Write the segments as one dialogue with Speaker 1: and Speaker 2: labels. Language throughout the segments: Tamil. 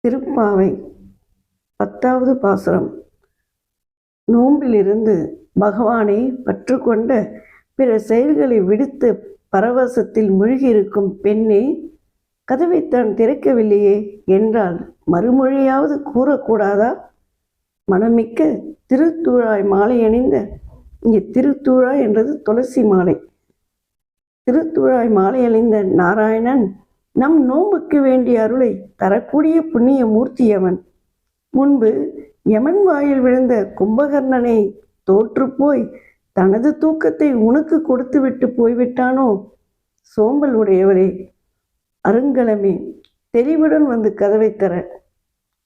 Speaker 1: திருப்பாவை 10வது பாசுரம். நோன்பிலிருந்து பகவானை பற்றுக்கொண்ட பிற செயல்களை விடுத்து பரவசத்தில் மூழ்கியிருக்கும் பெண்ணே, கதவைத்தான் திறக்கவில்லையே என்றால் மறுமொழியாவது கூறக்கூடாதா? மனமிக்க திருத்தூழாய் மாலை அணிந்த, இங்கே திருத்தூழாய் என்றது துளசி மாலை. திருத்தூழாய் மாலை அணிந்த நாராயணன் நம் நோம்புக்கு வேண்டிய அருளை தரக்கூடிய புண்ணிய மூர்த்தியவன். முன்பு யமன் வாயில் விழுந்த கும்பகர்ணனை தோற்றுப்போய் தனது தூக்கத்தை உனக்கு கொடுத்துவிட்டு போய்விட்டானோ? சோம்பல் உடையவரே, அருங்கலமே, தெளிவுடன் வந்து கதவை தர.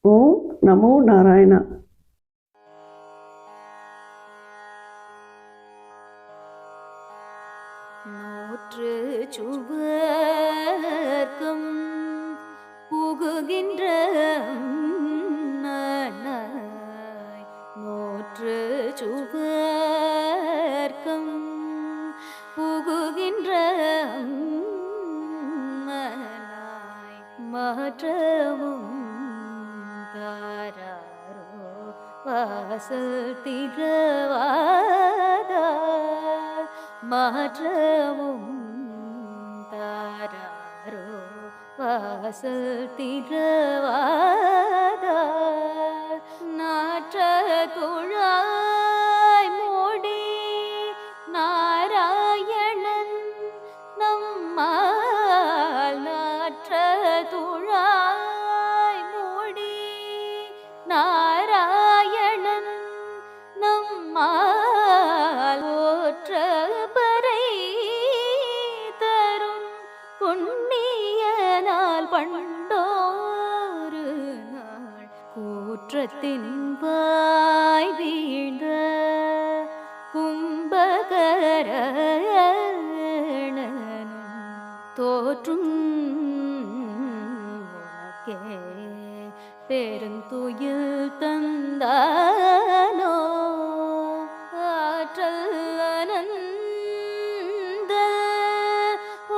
Speaker 1: ஓம் நமோ நாராயணா.
Speaker 2: நூற்று சுவர்க்கம் புகுகின்ற நூற்று சுவர்க்கம் புகுகின்ற மாற்றமும் தாராரோ வாசல் திரவாதா, மாற்றமும் தாராரோ வாசல் திரவாதா, நாற்ற துழாய் மூடி நாராயணன் நம்மால், நாற்ற துழாய் மூடி நாராயணன் நம்மால், ஓற்ற பறை தரும் புண்ணியனால் பண்டோரு நாள் கூற்றத்தின் வாய் வீழ்ந்த கும்பகரணனும் தோற்றும் உனக்கே பெருந்துயில் தந்தானோ? ஆற்றல் அனந்த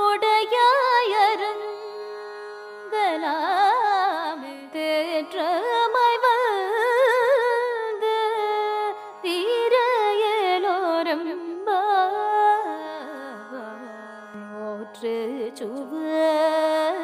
Speaker 2: உடையாயருங்கலாமே, தேற்றமாய் வந்து தீரையலோரம்பாய், ஓற்று சுவர்க்கம்